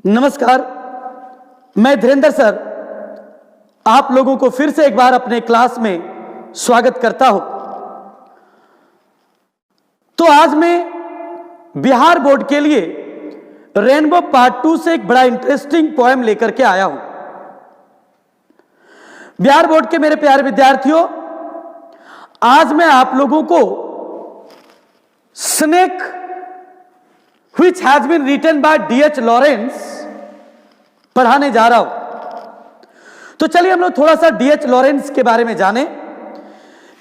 नमस्कार, मैं धीरेंद्र सर आप लोगों को फिर से एक बार अपने क्लास में स्वागत करता हूं। तो आज मैं बिहार बोर्ड के लिए रेनबो पार्ट 2 से एक बड़ा इंटरेस्टिंग पोएम लेकर के आया हूं। बिहार बोर्ड के मेरे प्यारे विद्यार्थियों, आज मैं आप लोगों को snake which has been written by D.H. Lawrence पढ़ाने जा रहा हूं। तो चलिए हम लोग थोड़ा सा D.H. लॉरेंस के बारे में जानें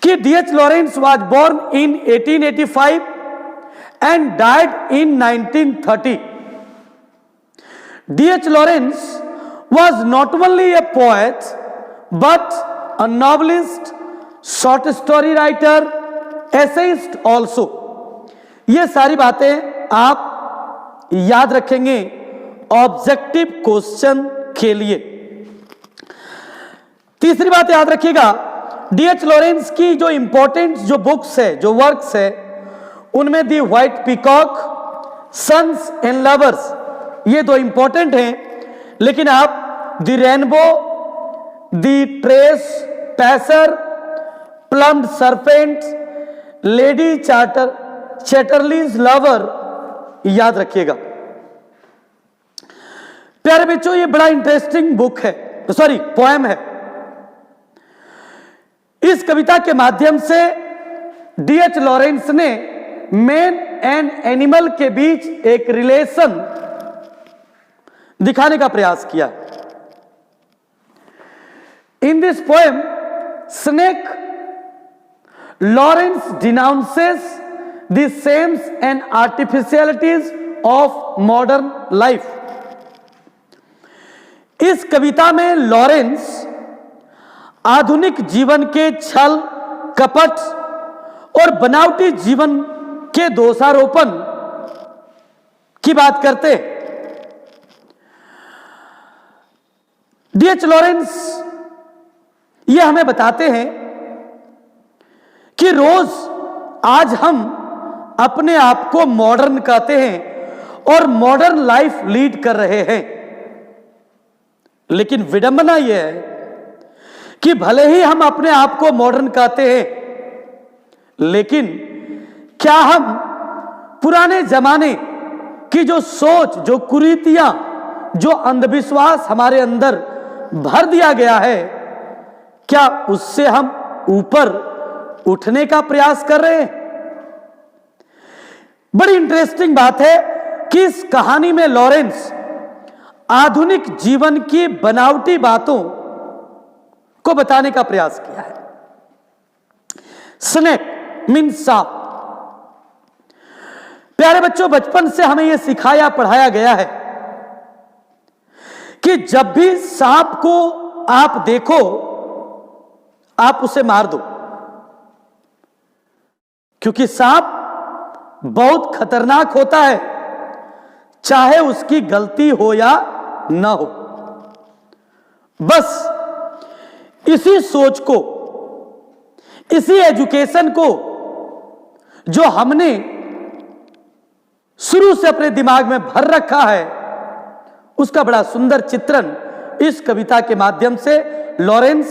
कि D.H. Lawrence was born in 1885 and died in 1930. D.H. Lawrence was not only a poet but a novelist, short story writer, essayist also. ये सारी बातें आप याद रखेंगे ऑब्जेक्टिव क्वेश्चन के लिए। तीसरी बात याद रखिएगा, D.H. लॉरेंस की जो इंपॉर्टेंट जो बुक्स है, जो वर्क्स है, उनमें the white peacock, sons and lovers, ये दो इंपॉर्टेंट हैं। लेकिन आप the rainbow, the trespasser, plumed serpent, lady Chatterley's lover याद रखिएगा। प्यारे बच्चों, ये बड़ा इंटरेस्टिंग बुक है, सॉरी पोएम है। इस कविता के माध्यम से D.H. लॉरेंस ने मैन एंड एनिमल के बीच एक रिलेशन दिखाने का प्रयास किया। In this poem snake Lawrence denounces the shames and artificialities of modern life. इस कविता में लॉरेंस आधुनिक जीवन के छल, कपट और बनावटी जीवन के दोषारोपण की बात करते हैं। D.H. लॉरेंस ये हमें बताते हैं कि रोज आज हम अपने आप को मॉडर्न कहते हैं और मॉडर्न लाइफ लीड कर रहे हैं, लेकिन विडंबना यह है कि भले ही हम अपने आप को मॉडर्न कहते हैं, लेकिन क्या हम पुराने जमाने की जो सोच, जो कुरीतियां, जो अंधविश्वास हमारे अंदर भर दिया गया है, क्या उससे हम ऊपर उठने का प्रयास कर रहे हैं? बड़ी इंटरेस्टिंग बात है कि इस कहानी में लॉरेंस आधुनिक जीवन की बनावटी बातों को बताने का प्रयास किया है। स्नेक मीन्स सांप। प्यारे बच्चों, बचपन से हमें यह सिखाया पढ़ाया गया है कि जब भी सांप को आप देखो, आप उसे मार दो, क्योंकि सांप बहुत खतरनाक होता है, चाहे उसकी गलती हो या ना हो। बस इसी सोच को, इसी एजुकेशन को जो हमने शुरू से अपने दिमाग में भर रखा है, उसका बड़ा सुंदर चित्रण इस कविता के माध्यम से लॉरेंस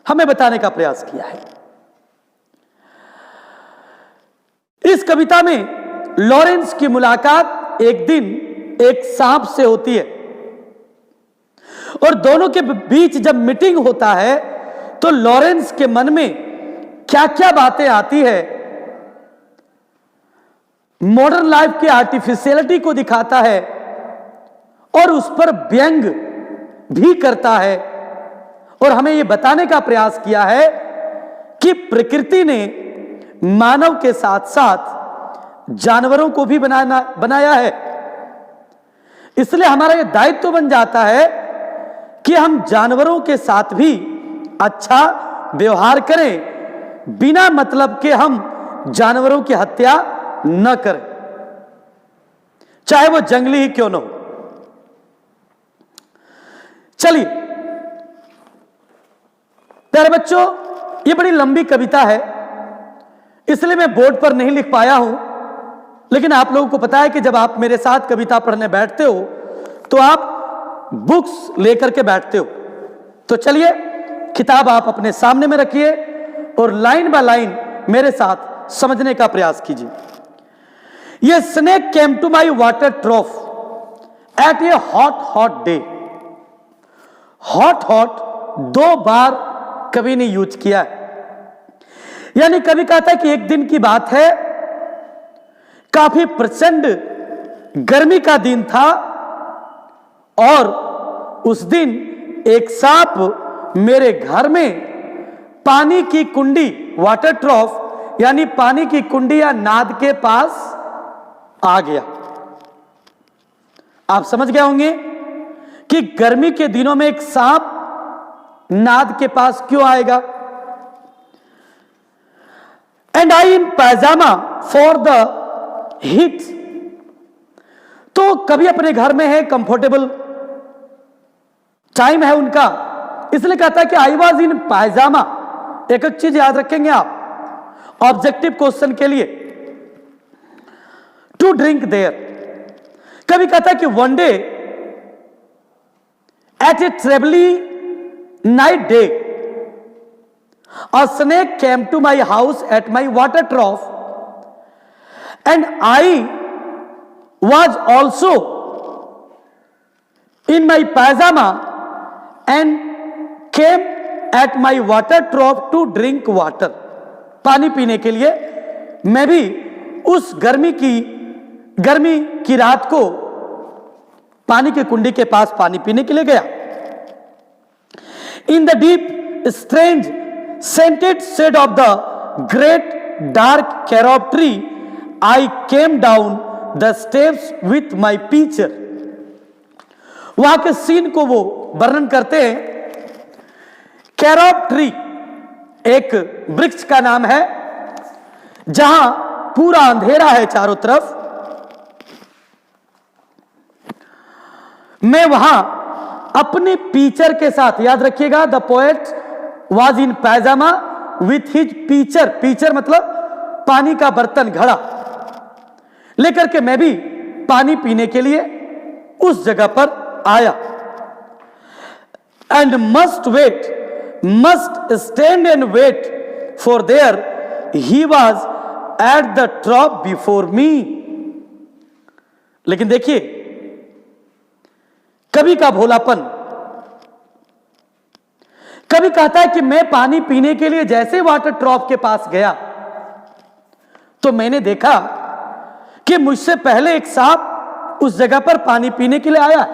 हमें बताने का प्रयास किया है। इस कविता में लॉरेंस की मुलाकात एक दिन एक सांप से होती है और दोनों के बीच जब मीटिंग होता है तो लॉरेंस के मन में क्या क्या बातें आती है, मॉडर्न लाइफ की आर्टिफिशियलिटी को दिखाता है और उस पर व्यंग भी करता है और हमें यह बताने का प्रयास किया है कि प्रकृति ने मानव के साथ साथ जानवरों को भी बनाया है। इसलिए हमारा यह दायित्व बन जाता है कि हम जानवरों के साथ भी अच्छा व्यवहार करें, बिना मतलब के हम जानवरों की हत्या न करें, चाहे वो जंगली ही क्यों न हो। चलिए प्यारे बच्चों, ये बड़ी लंबी कविता है, इसलिए मैं बोर्ड पर नहीं लिख पाया हूं, लेकिन आप लोगों को पता है कि जब आप मेरे साथ कविता पढ़ने बैठते हो तो आप बुक्स लेकर के बैठते हो। तो चलिए किताब आप अपने सामने में रखिए और लाइन बाय लाइन मेरे साथ समझने का प्रयास कीजिए। ये snake came to my water trough at a hot day. Hot 2 बार कवि ने यूज किया है, यानी कवि कहता है कि एक दिन की बात है, काफी प्रचंड गर्मी का दिन था और उस दिन एक सांप मेरे घर में पानी की कुंडी, वाटर ट्रॉफ यानी पानी की कुंडी या नाद के पास आ गया। आप समझ गए होंगे कि गर्मी के दिनों में एक सांप नाद के पास क्यों आएगा। And I in pyjama for the heat. तो कभी अपने घर में है, कंफर्टेबल टाइम है उनका, इसलिए कहता है कि आई वॉज इन पैजामा। एक चीज याद रखेंगे आप ऑब्जेक्टिव क्वेश्चन के लिए, टू ड्रिंक देयर। कभी कहता है कि one day at a travelly night day a snake came to my house at my water trough and I was also in my pajama and came at my water trough to drink water। पानी पीने के लिए मैं भी उस गर्मी की रात को पानी की कुंडी के पास पानी पीने के लिए गया। In the deep strange scented shade of the great dark carob tree, I came down the steps with my pitcher। वहां के सीन को वो वर्णन करते हैं। कैरोब ट्री एक वृक्ष का नाम है जहां पूरा अंधेरा है चारों तरफ। मैं वहां अपने पीचर के साथ, याद रखिएगा, the poet was in pyjama with his pitcher. Pitcher मतलब पानी का बर्तन, घड़ा लेकर के मैं भी पानी पीने के लिए उस जगह पर आया। And must stand and wait for there he was at the trough before me. लेकिन देखिए कवि का भोलापन। कवि कहता है कि मैं पानी पीने के लिए जैसे वाटर ट्रॉप के पास गया तो मैंने देखा कि मुझसे पहले एक सांप उस जगह पर पानी पीने के लिए आया।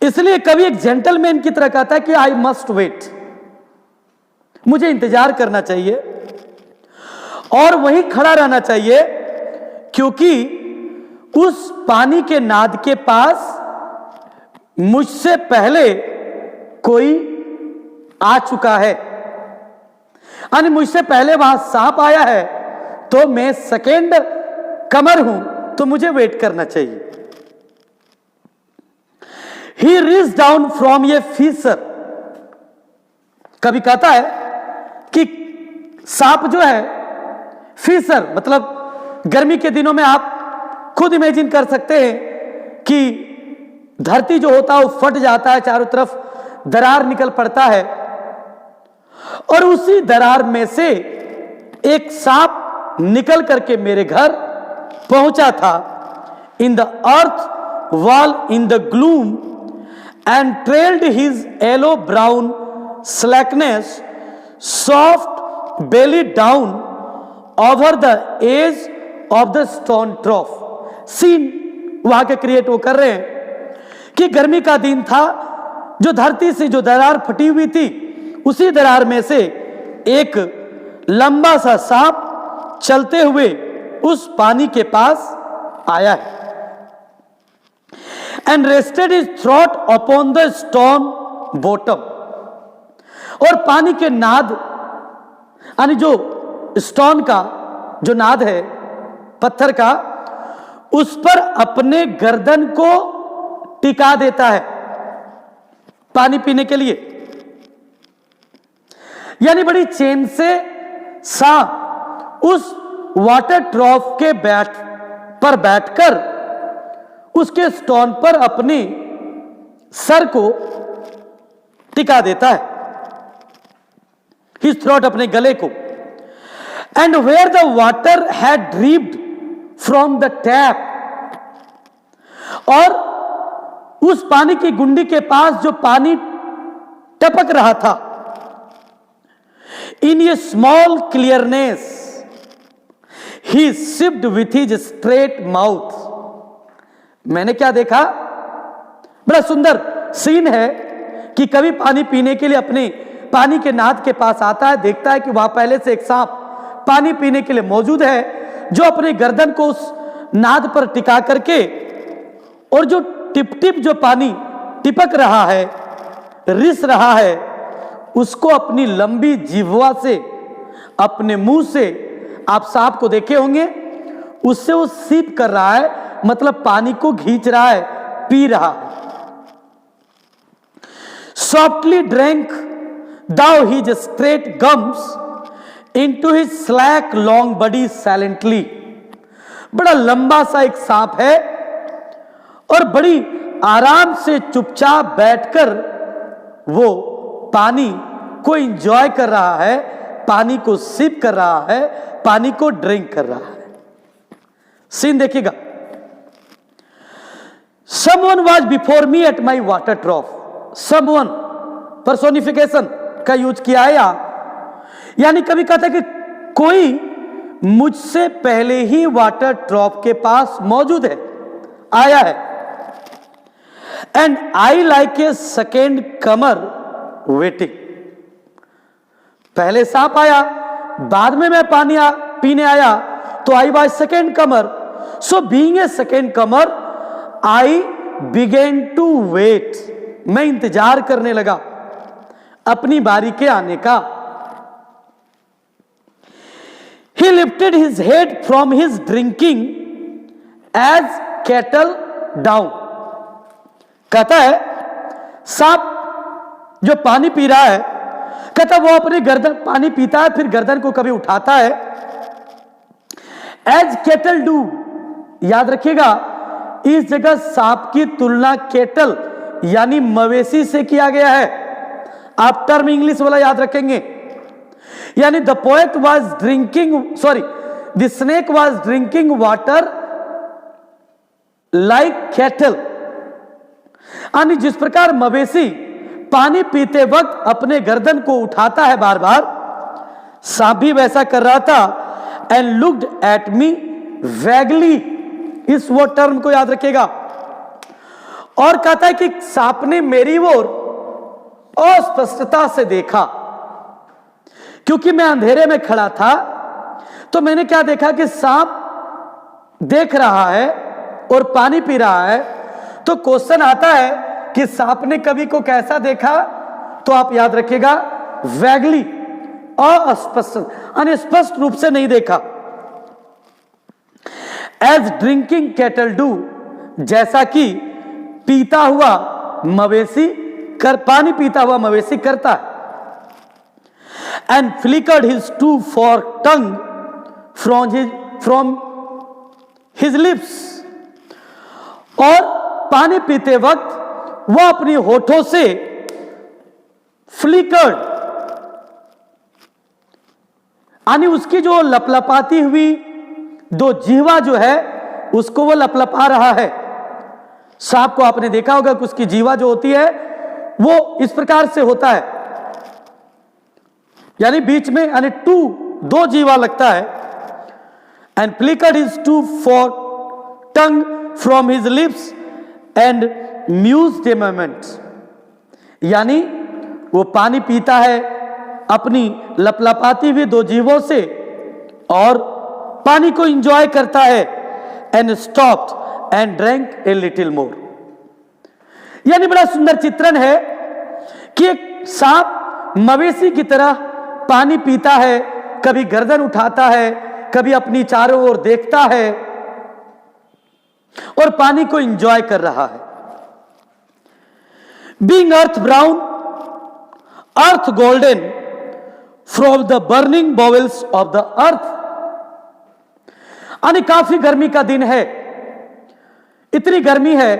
इसलिए कवि एक जेंटलमैन की तरह कहता है कि आई मस्ट वेट, मुझे इंतजार करना चाहिए और वहीं खड़ा रहना चाहिए, क्योंकि उस पानी के नाद के पास मुझसे पहले कोई आ चुका है, यानी मुझसे पहले वहां सांप आया है, तो मैं सेकेंड कमर हूं, तो मुझे वेट करना चाहिए। He reached down from a fissure। कभी कहता है कि सांप जो है, फीसर मतलब गर्मी के दिनों में आप खुद इमेजिन कर सकते हैं कि धरती जो होता है वो फट जाता है, चारों तरफ दरार निकल पड़ता है और उसी दरार में से एक सांप निकल करके मेरे घर पहुंचा था। In the earth wall in the gloom and trailed his yellow brown slackness soft belly down over the edge of the stone trough. Scene वहां के क्रिएट वो कर रहे हैं कि गर्मी का दिन था, जो धरती से जो दरार फटी हुई थी उसी दरार में से एक लंबा सा सांप चलते हुए उस पानी के पास आया है। And rested his throat upon the stone bottom. और पानी के नाद, यानी जो स्टोन का जो नाद है, पत्थर का, उस पर अपने गर्दन को टिका देता है पानी पीने के लिए। यानी बड़ी चैन से सांप उस वाटर ट्रॉफ के पर बैठकर उसके स्टोन पर अपने सर को टिका देता है, हिज थ्रोट, अपने गले को। And where the water had dripped from the tap, और उस पानी की गुंडी के पास जो पानी टपक रहा था, in a small clearness he sipped with his straight mouth. मैंने क्या देखा, बड़ा सुंदर सीन है कि कभी पानी पीने के लिए अपने पानी के नाद के पास आता है, देखता है कि वहां पहले से एक सांप पानी पीने के लिए मौजूद है, जो अपने गर्दन को उस नाद पर टिका करके, और जो टिप टिप जो पानी टिपक रहा है, रिस रहा है, उसको अपनी लंबी जिह्वा से, अपने मुंह से, आप सांप को देखे होंगे, उससे वो सीप कर रहा है, मतलब पानी को खींच रहा है, पी रहा है। Softly drank through his straight gums into his slack long body silently. बड़ा लंबा सा एक सांप है और बड़ी आराम से चुपचाप बैठकर वो पानी को एंजॉय कर रहा है, पानी को सिप कर रहा है, पानी को ड्रिंक कर रहा है। सीन देखिएगा। Someone was before me at my water trough. Someone personification का यूज किया है यहां, यानी कभी कहता है कि कोई मुझसे पहले ही वाटर ट्रॉफ के पास मौजूद है, आया है। And I like a second Qamar waiting. पहले सांप आया, बाद में मैं पानी पीने आया, तो I was second comer. So being a second comer I began to wait. मैं इंतजार करने लगा अपनी बारी के आने का। He lifted his head from his drinking as cattle down. कहता है सांप जो पानी पी रहा है, कहता वो अपनी गर्दन, पानी पीता है फिर गर्दन को कभी उठाता है, एज कैटल डू। याद रखिएगा, इस जगह सांप की तुलना कैटल यानी मवेशी से किया गया है। आप टर्म इंग्लिश वाला याद रखेंगे, यानी the poet was drinking, sorry, the snake was drinking water like cattle. यानी जिस प्रकार मवेशी पानी पीते वक्त अपने गर्दन को उठाता है बार बार, सांप भी वैसा कर रहा था। एंड लुक्ड एट मी वैगली, इस वो टर्म को याद रखिएगा। और कहता है कि सांप ने मेरी ओर अस्पष्टता से देखा, क्योंकि मैं अंधेरे में खड़ा था, तो मैंने क्या देखा कि सांप देख रहा है और पानी पी रहा है। तो क्वेश्चन आता है कि सांप ने कभी को कैसा देखा, तो आप याद रखिएगा वैगली, अस्पष्ट, अनस्पष्ट रूप से नहीं देखा। एज ड्रिंकिंग कैटल डू, जैसा कि पीता हुआ मवेशी पानी पीता हुआ मवेशी करता है। And flickered his two fork tongue from his lips, और पानी पीते वक्त वह अपनी होठों से फ्लिकर्ड, यानी उसकी जो लपलपाती हुई दो जीवा जो है उसको वो लपलपा रहा है। सांप को आपने देखा होगा कि उसकी जीवा जो होती है वो इस प्रकार से होता है, यानी बीच में, यानी दो जीवा लगता है। And flickered his two fork tongue from his lips and mused a moment, यानी वो पानी पीता है अपनी लपलपाती हुई दो जीवों से और पानी को एंजॉय करता है। And stopped and drank a little more. यानी बड़ा सुंदर चित्रण है कि एक सांप मवेशी की तरह पानी पीता है, कभी गर्दन उठाता है, कभी अपनी चारों ओर देखता है और पानी को एंजॉय कर रहा है। Being earth brown, earth golden from the burning bowels of the earth, यानी काफी गर्मी का दिन है, इतनी गर्मी है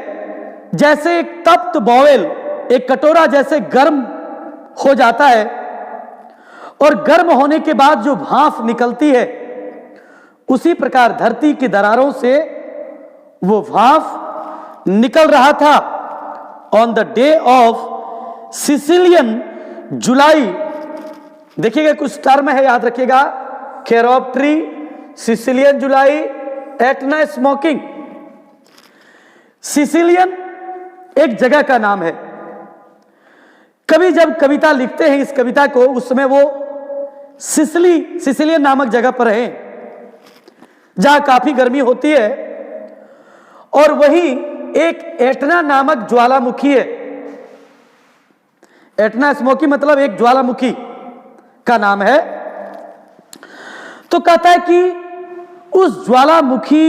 जैसे एक तप्त बॉयल, एक कटोरा जैसे गर्म हो जाता है और गर्म होने के बाद जो भाप निकलती है, उसी प्रकार धरती की दरारों से वो भाप निकल रहा था। On the day of Sicilian July, देखिएगा कुछ टर्म है, याद रखिएगा, carob tree, Sicilian July, Etna smoking. Sicilian एक जगह का नाम है। कवि जब कविता लिखते हैं इस कविता को, उस समय वो सिसिलियन नामक जगह पर है जहां काफी गर्मी होती है, और वही एक एटना नामक ज्वालामुखी है। एटना स्मोकी मतलब एक ज्वालामुखी का नाम है। तो कहता है कि उस ज्वालामुखी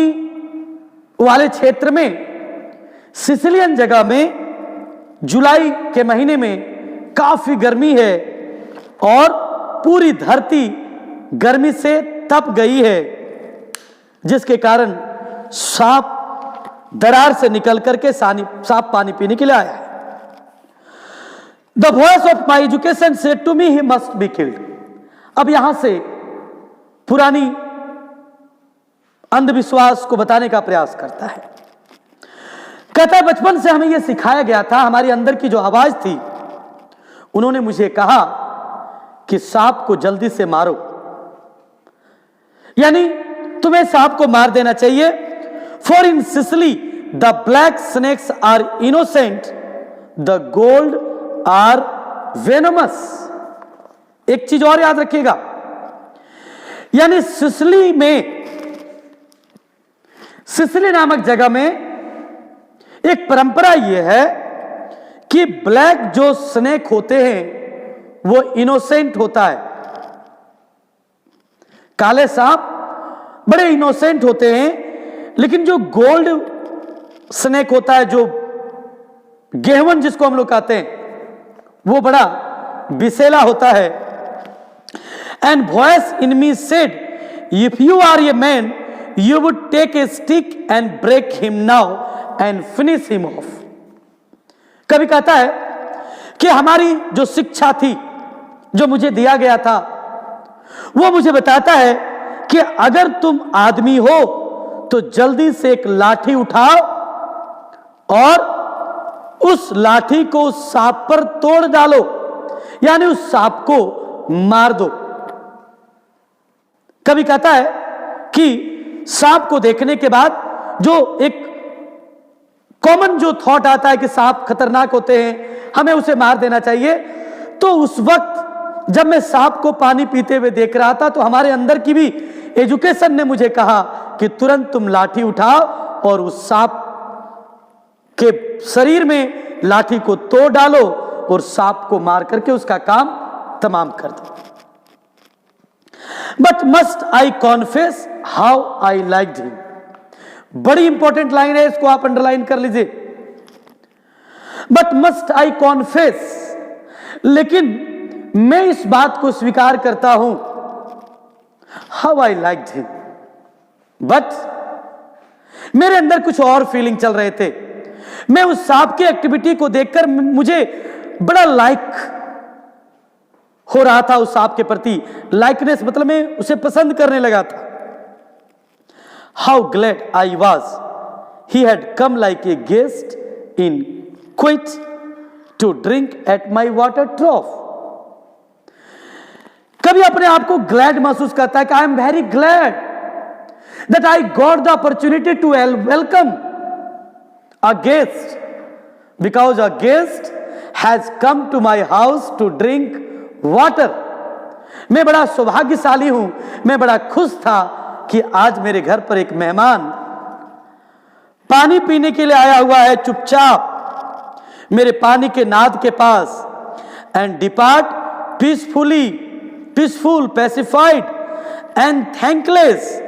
वाले क्षेत्र में, सिसिलियन जगह में जुलाई के महीने में काफी गर्मी है और पूरी धरती गर्मी से तप गई है, जिसके कारण सांप दरार से निकल करके सांप पानी पीने के लिए आया है। The voice of my education said to me he must be killed. अब यहां से पुरानी अंधविश्वास को बताने का प्रयास करता है। कहता है बचपन से हमें यह सिखाया गया था, हमारी अंदर की जो आवाज थी, उन्होंने मुझे कहा कि सांप को जल्दी से मारो, यानी तुम्हें सांप को मार देना चाहिए। For in Sicily the black snakes are innocent, the gold are venomous. एक चीज और याद रखिएगा, यानी सिसिली नामक जगह में एक परंपरा यह है कि ब्लैक जो स्नेक होते हैं वो इनोसेंट होता है। काले सांप बड़े इनोसेंट होते हैं, लेकिन जो गोल्ड स्नेक होता है, जो गेहवन जिसको हम लोग कहते हैं, वो बड़ा विषैला होता है। And voice in me said if you are a man you would take a stick and break him now and finish him off. कभी कहता है कि हमारी जो शिक्षा थी, जो मुझे दिया गया था, वो मुझे बताता है कि अगर तुम आदमी हो तो जल्दी से एक लाठी उठाओ और उस लाठी को उस सांप पर तोड़ डालो, यानी उस सांप को मार दो। कभी कहता है कि सांप को देखने के बाद जो एक कॉमन जो थॉट आता है कि सांप खतरनाक होते हैं, हमें उसे मार देना चाहिए, तो उस वक्त जब मैं सांप को पानी पीते हुए देख रहा था तो हमारे अंदर की भी एजुकेशन ने मुझे कहा कि तुरंत तुम लाठी उठाओ और उस सांप के शरीर में लाठी को तोड़ डालो और सांप को मार करके उसका काम तमाम कर दो। But must I confess how I liked him. बड़ी इंपॉर्टेंट लाइन है, इसको आप अंडरलाइन कर लीजिए। बट मस्ट आई कॉन्फेस, लेकिन मैं इस बात को स्वीकार करता हूं, how I liked him, but मेरे अंदर कुछ और फीलिंग चल रहे थे। मैं उस सांप की एक्टिविटी को देखकर मुझे बड़ा लाइक हो रहा था उस सांप के प्रति। लाइकनेस मतलब मैं उसे पसंद करने लगा था। How glad I was he had come like a guest in quiet to drink at my water trough. कभी अपने आप को ग्लैड महसूस करता है कि I am very glad that I got the opportunity to welcome a guest, because a guest has come to my house to drink water. मैं बड़ा सौभाग्यशाली हूं, मैं बड़ा खुश था कि आज मेरे घर पर एक मेहमान पानी पीने के लिए आया हुआ है, चुपचाप मेरे पानी के नाद के पास। And depart peaceful, pacified and thankless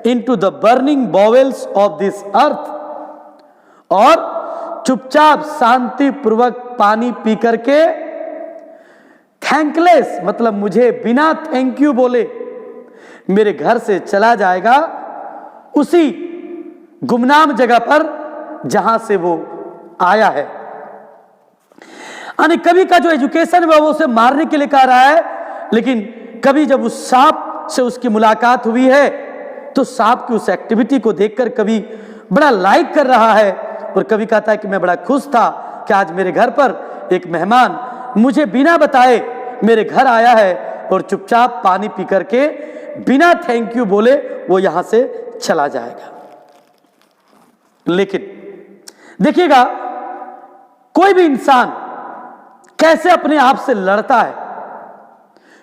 into the burning bowels of this earth. और चुपचाप शांति पूर्वक पानी पी करके, थैंकलेस मतलब मुझे बिना थैंक यू बोले मेरे घर से चला जाएगा, उसी गुमनाम जगह पर जहां से वो आया है। यानी कभी का जो एजुकेशन है वो उसे मारने के लिए कह रहा है, लेकिन कभी जब उस सांप से उसकी मुलाकात हुई है तो सांप की उस एक्टिविटी को देखकर कभी बड़ा लाइक कर रहा है और कभी कहता है कि मैं बड़ा खुश था कि आज मेरे घर पर एक मेहमान मुझे बिना बताए मेरे घर आया है और चुपचाप पानी पी करके बिना थैंक यू बोले वो यहां से चला जाएगा। लेकिन देखिएगा, कोई भी इंसान कैसे अपने आप से लड़ता है।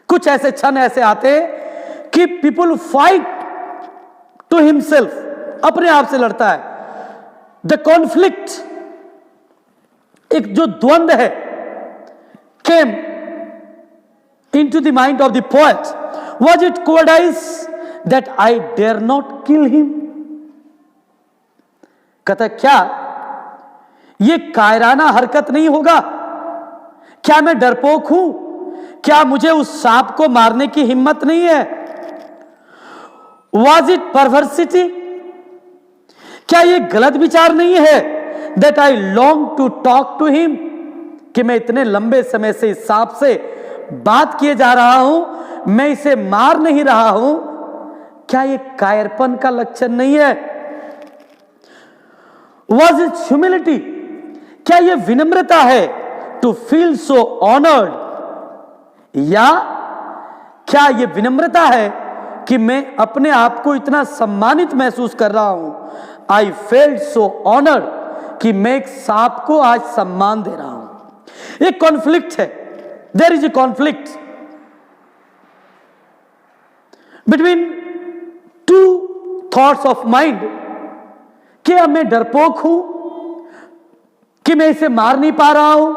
कुछ ऐसे क्षण ऐसे आते हैं कि पीपुल फाइट टू हिमसेल्फ, अपने आप से लड़ता है। द कॉन्फ्लिक्ट, एक जो द्वंद्व है, केम into the mind of the poet. Was it cowardice that I dare not kill him? कहता क्या ये कायराना हरकत नहीं होगा? क्या मैं डरपोक हूं? क्या मुझे उस सांप को मारने की हिम्मत नहीं है? Was it perversity? क्या ये गलत विचार नहीं है? That I long to talk to him, कि मैं इतने लंबे समय से इस सांप से बात किए जा रहा हूं, मैं इसे मार नहीं रहा हूं। क्या ये कायरपन का लक्षण नहीं है? Was it humility? क्या ये विनम्रता है? To feel so honored? या क्या ये विनम्रता है कि मैं अपने आप को इतना सम्मानित महसूस कर रहा हूं? I felt so honored कि मैं एक सांप को आज सम्मान दे रहा हूं। एक कॉन्फ्लिक्ट है। There is a conflict between two thoughts of mind, क्या मैं डरपोक हूं कि मैं इसे मार नहीं पा रहा हूं,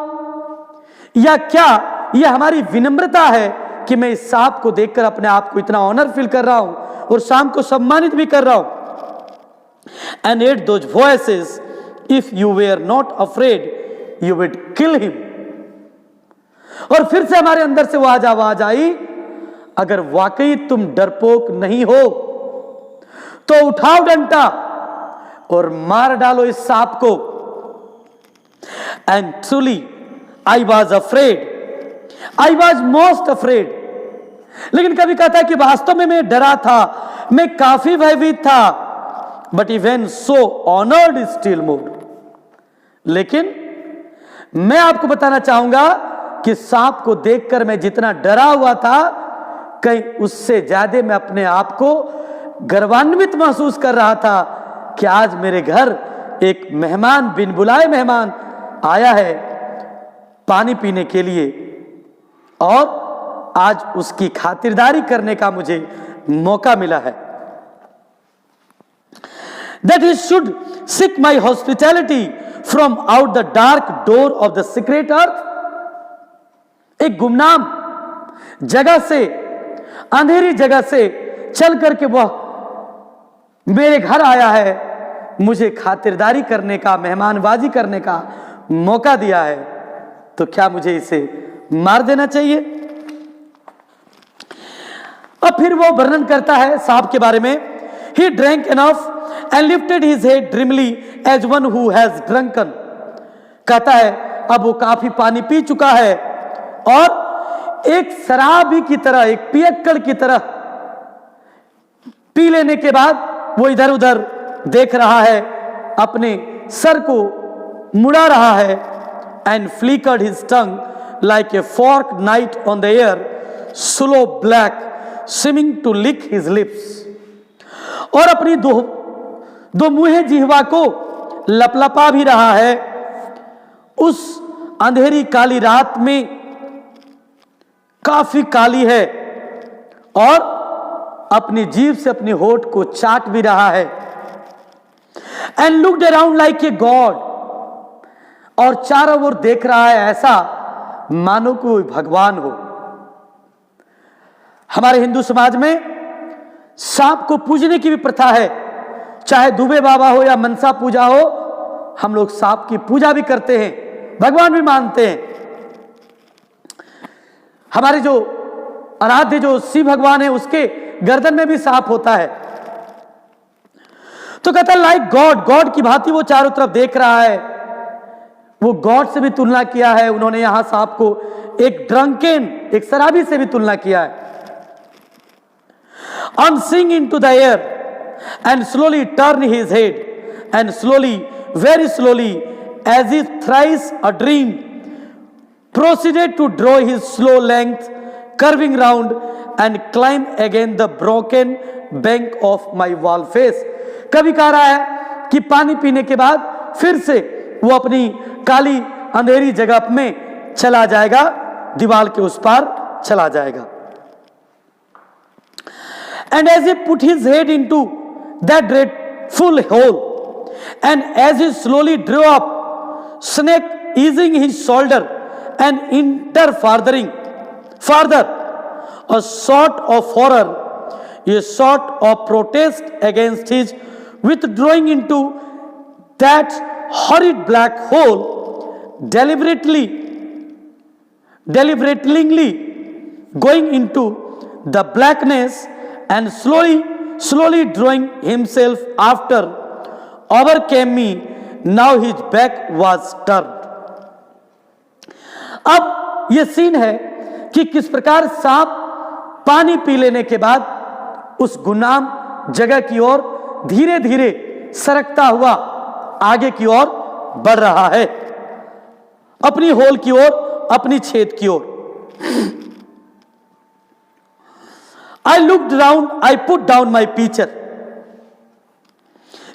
या क्या यह हमारी विनम्रता है कि मैं इस सांप को देखकर अपने आप को इतना ऑनर फील कर रहा हूं और सांप को सम्मानित भी कर रहा हूं। And at those voices, if you were not afraid, you would kill him. और फिर से हमारे अंदर से वो आवाज आई, अगर वाकई तुम डरपोक नहीं हो तो उठाओ डंडा और मार डालो इस सांप को। And truly I was afraid, I was most afraid. लेकिन कभी कहता है कि वास्तव में मैं डरा था, मैं काफी भयभीत था, but even so honoured still more. लेकिन मैं आपको बताना चाहूंगा कि सांप को देखकर मैं जितना डरा हुआ था, कहीं उससे ज्यादा मैं अपने आप को गर्वान्वित महसूस कर रहा था कि आज मेरे घर एक मेहमान, बिन बुलाए मेहमान आया है पानी पीने के लिए, और आज उसकी खातिरदारी करने का मुझे मौका मिला है। That he should seek my hospitality from out the dark door of the secret earth. एक गुमनाम जगह से, अंधेरी जगह से चल करके वह मेरे घर आया है, मुझे खातिरदारी करने का, मेहमानबाजी करने का मौका दिया है, तो क्या मुझे इसे मार देना चाहिए? अब फिर वो वर्णन करता है सांप के बारे में। He drank enough and lifted his head dreamily as one who has drunken. कहता है अब वो काफी पानी पी चुका है और एक शराबी की तरह, एक पियक्कड़ की तरह पी लेने के बाद वो इधर उधर देख रहा है, अपने सर को मुड़ा रहा है। And flickered his tongue like a fork night on the air, slow black swimming to lick his lips. और अपनी दो मुंहे जिह्वा को लपलपा भी रहा है उस अंधेरी काली रात में, काफी काली है, और अपनी जीभ से अपनी होठ को चाट भी रहा है। And looked around like a god, और चारों ओर देख रहा है ऐसा मानो कोई भगवान हो। हमारे हिंदू समाज में सांप को पूजने की भी प्रथा है, चाहे दुबे बाबा हो या मनसा पूजा हो, हम लोग सांप की पूजा भी करते हैं, भगवान भी मानते हैं। हमारे जो आराध्य जो शिव भगवान है, उसके गर्दन में भी सांप होता है। तो कहता है लाइक गॉड, गॉड की भांति वो चारों तरफ देख रहा है। वो गॉड से भी तुलना किया है उन्होंने यहां सांप को, एक ड्रंकेन, एक शराबी से भी तुलना किया है। On seeing into the air and slowly turn his head and slowly, very slowly, as if thrice a dream, proceeded to draw his slow length, curving round and climb again the broken bank of my wall face। कभी कह रहा है कि पानी पीने के बाद फिर से वो अपनी काली अंधेरी जगह में चला जाएगा, दीवार के उस पार चला जाएगा। And as he put his head into that dreadful hole, and as he slowly drew up, snake easing his shoulder and enter farther, a sort of horror, a sort of protest against his withdrawing into that horrid black hole, deliberately going into the blackness and slowly drawing himself after, overcame me. Now his back was turned। अब यह scene है कि किस प्रकार सांप पानी P लेने के बाद उस गुमनाम जगह की ओर धीरे धीरे सरकता हुआ आगे की ओर बढ़ रहा है, अपनी होल की ओर, अपनी छेद की ओर। I looked around, I put down my pitcher।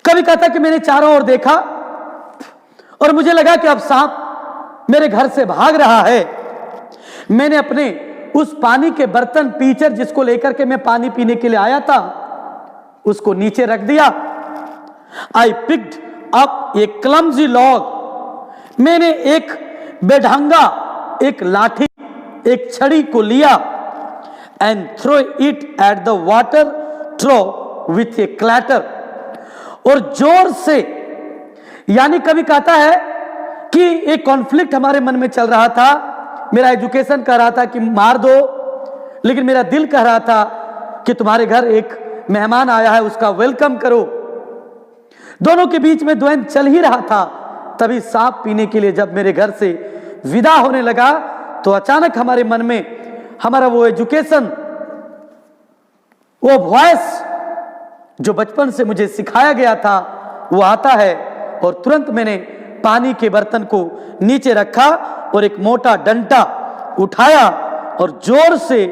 कभी कहता कि मैंने चारों ओर देखा और मुझे लगा कि अब सांप मेरे घर से भाग रहा है। मैंने अपने उस पानी के बर्तन, पीचर जिसको लेकर के मैं पानी पीने के लिए आया था, उसको नीचे रख दिया। I picked up a clumsy log। मैंने एक बेढंगा, एक लाठी, एक छड़ी को लिया and throw it at the water trough with a clatter। और जोर से, यानी कभी कहता है कि एक कॉन्फ्लिक्ट हमारे मन में चल रहा था। मेरा एजुकेशन कह रहा था कि मार दो, लेकिन मेरा दिल कह रहा था कि तुम्हारे घर एक मेहमान आया है, उसका वेलकम करो। दोनों के बीच में द्वंद्व चल ही रहा था। तभी सांप पीने के लिए जब मेरे घर से विदा होने लगा तो अचानक हमारे मन में हमारा वो एजुकेशन, वो वॉइस जो बचपन से मुझे सिखाया गया था, वो आता है। और तुरंत मैंने पानी के बर्तन को नीचे रखा और एक मोटा डंडा उठाया और जोर से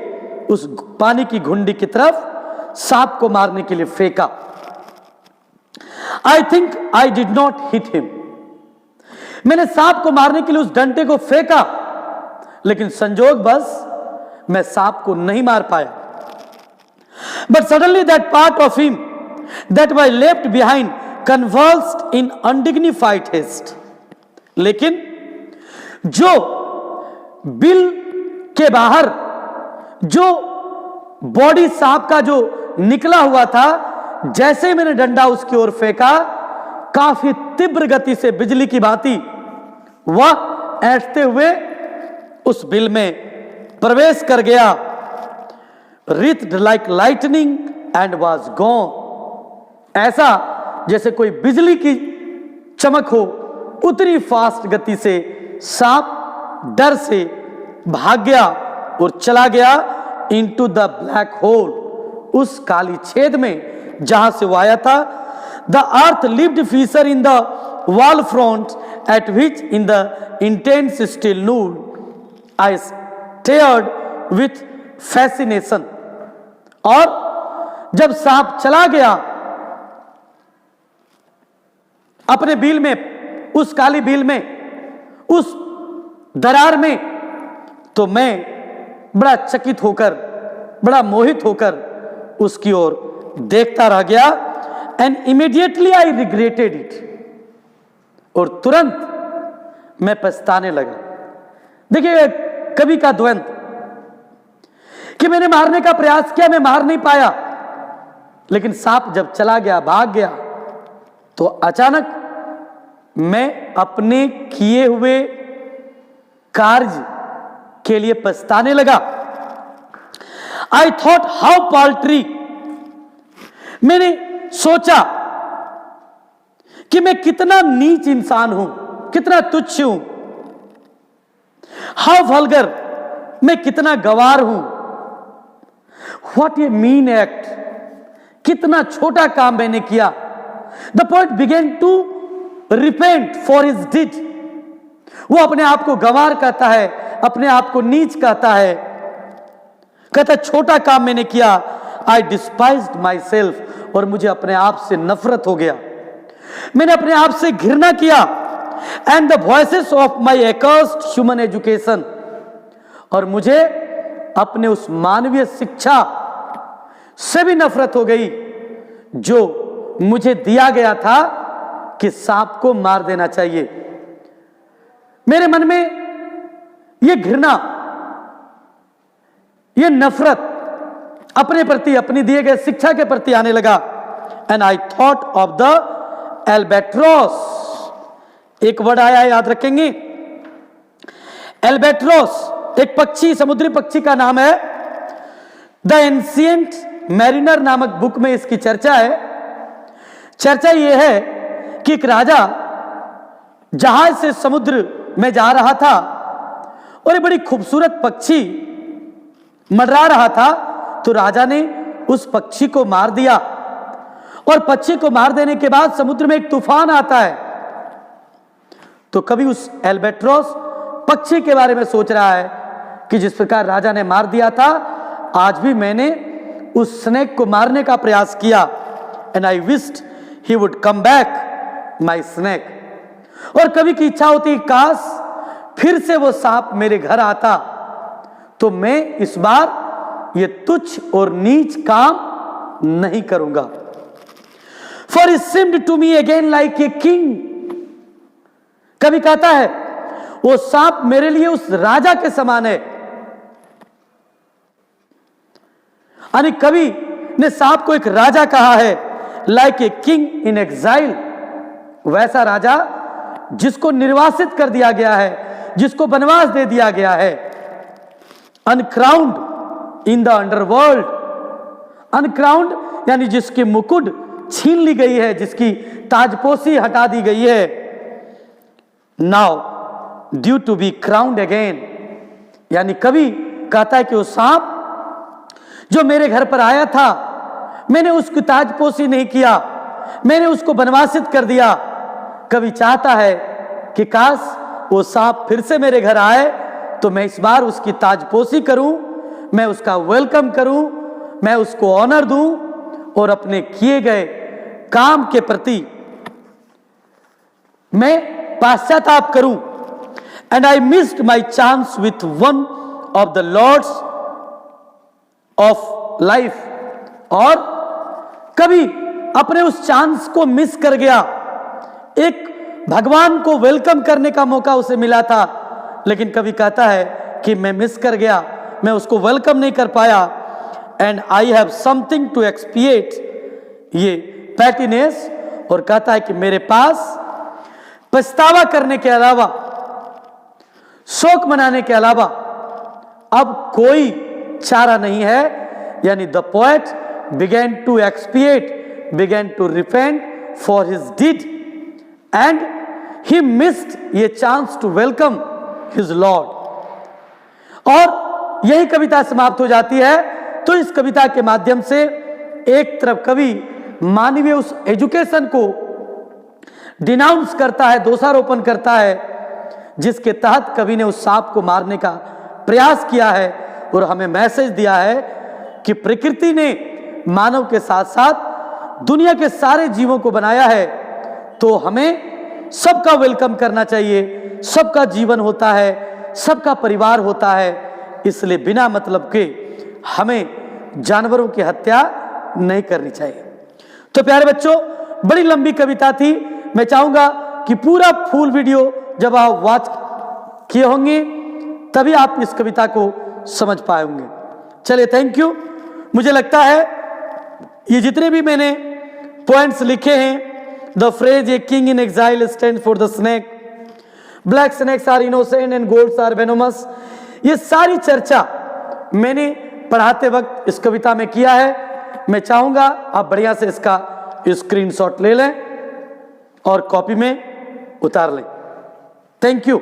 उस पानी की घुंडी की तरफ सांप को मारने के लिए फेंका। I think I did not hit him. मैंने सांप को मारने के लिए उस डंडे को फेंका, लेकिन संजोग बस मैं सांप को नहीं मार पाया। But suddenly that part of him that was left behind convulsed in undignified haste. लेकिन जो बिल के बाहर जो बॉडी सांप का जो निकला हुआ था, जैसे ही मैंने डंडा उसकी ओर फेंका, काफी तीव्र गति से बिजली की भांति वह ऐंठते हुए उस बिल में प्रवेश कर गया। Writhed like lightning and was gone. ऐसा जैसे कोई बिजली की चमक हो, उतनी फास्ट गति से सांप डर से भाग गया और चला गया इनटू द ब्लैक होल, उस काली छेद में जहां से वो आया था। The earth lived feature in the wall front eight which in the intense still नूड I stared with fascination. और जब सांप चला गया अपने बिल में, उस काली बिल में, उस दरार में, तो मैं बड़ा चकित होकर, बड़ा मोहित होकर उसकी ओर देखता रह गया। And immediately I regretted it. और तुरंत मैं पछताने लगा। देखिए कवि का द्वंद कि मैंने मारने का प्रयास किया, मैं मार नहीं पाया, लेकिन सांप जब चला गया, भाग गया, तो अचानक मैं अपने किए हुए कार्य के लिए पछताने लगा। I thought how paltry. मैंने सोचा कि मैं कितना नीच इंसान हूं, कितना तुच्छ हूं, हाउ वल्गर, मैं कितना गवार हूं, व्हाट ए मीन एक्ट, कितना छोटा काम मैंने किया। The poet began to repent for his deed. वो अपने आप को गवार कहता है, अपने आप को नीच कहता है, कहता छोटा काम मैंने किया। आई डिस्पाइज्ड माई सेल्फ, और मुझे अपने आप से नफरत हो गया, मैंने अपने आप से घृणा किया। And the voices of my accursed human education, और मुझे अपने उस मानवीय शिक्षा से भी नफरत हो गई जो मुझे दिया गया था कि सांप को मार देना चाहिए। मेरे मन में यह घृणा, यह नफरत अपने प्रति, अपनी दिए गए शिक्षा के प्रति आने लगा। And I thought of the albatross. एक वर्ड आया है, याद रखेंगे, एल्बेट्रॉस एक पक्षी, समुद्री पक्षी का नाम है। द एंशिएंट मैरिनर नामक बुक में इसकी चर्चा है। चर्चा यह है कि एक राजा जहाज से समुद्र में जा रहा था और एक बड़ी खूबसूरत पक्षी मंडरा रहा था, तो राजा ने उस पक्षी को मार दिया। और पक्षी को मार देने के बाद समुद्र में एक तूफान आता है। तो कभी उस एल्बेट्रॉस पक्षी के बारे में सोच रहा है कि जिस प्रकार राजा ने मार दिया था, आज भी मैंने उस स्नेक को मारने का प्रयास किया। And I wished he would come back my snake. और कभी की इच्छा होती, काश फिर से वो सांप मेरे घर आता, तो मैं इस बार ये तुच्छ और नीच काम नहीं करूंगा। For it seemed to me again like a king. कभी कहता है वो सांप मेरे लिए उस राजा के समान है। यानी कवि ने सांप को एक राजा कहा है, like a king in exile. वैसा राजा जिसको निर्वासित कर दिया गया है, जिसको वनवास दे दिया गया है। Uncrowned in the underworld. Uncrowned यानी जिसकी मुकुट छीन ली गई है, जिसकी ताजपोशी हटा दी गई है। Now due to be crowned again. यानी कवि कहता है कि वो सांप जो मेरे घर पर आया था, मैंने उसकी ताजपोशी नहीं किया, मैंने उसको वनवासित कर दिया। कवि चाहता है कि काश वो सांप फिर से मेरे घर आए, तो मैं इस बार उसकी ताजपोशी करूं, मैं उसका वेलकम करूं, मैं उसको ऑनर दूं और अपने किए गए काम के प्रति मैं पश्चाताप करूं। And I missed my chance with one of the lords of life. और कभी अपने उस चांस को मिस कर गया। एक भगवान को वेलकम करने का मौका उसे मिला था, लेकिन कभी कहता है कि मैं मिस कर गया, मैं उसको वेलकम नहीं कर पाया। And I have something to expiate, ये पैटिनेस। और कहता है कि मेरे पास पछतावा करने के अलावा, शोक मनाने के अलावा अब कोई चारा नहीं है। यानी the poet began to expiate, began to repent for his deed, and he missed ये chance to welcome his lord. और यही कविता समाप्त हो जाती है। तो इस कविता के माध्यम से एक तरफ कवि मानवीय उस एजुकेशन को डिनाउंस करता है, दोषारोपण करता है, जिसके तहत कवि ने उस सांप को मारने का प्रयास किया है और हमें मैसेज दिया है कि प्रकृति ने मानव के साथ साथ दुनिया के सारे जीवों को बनाया है, तो हमें सबका वेलकम करना चाहिए। सबका जीवन होता है, सबका परिवार होता है, इसलिए बिना मतलब के हमें जानवरों की हत्या नहीं करनी चाहिए। तो प्यारे बच्चों, बड़ी लंबी कविता थी। मैं चाहूंगा कि पूरा फुल वीडियो जब आप वॉच किए होंगे तभी आप इस कविता को समझ पाए होंगे। चलिए, थैंक यू। मुझे लगता है ये जितने भी मैंने पॉइंट्स लिखे हैं, the phrase a king in exile stand for the snake, black snakes are innocent and gods are venomous, ये सारी चर्चा मैंने पढ़ाते वक्त इस कविता में किया है। मैं चाहूंगा आप बढ़िया से इसका स्क्रीनशॉट ले लें और कॉपी में उतार लें। Thank you.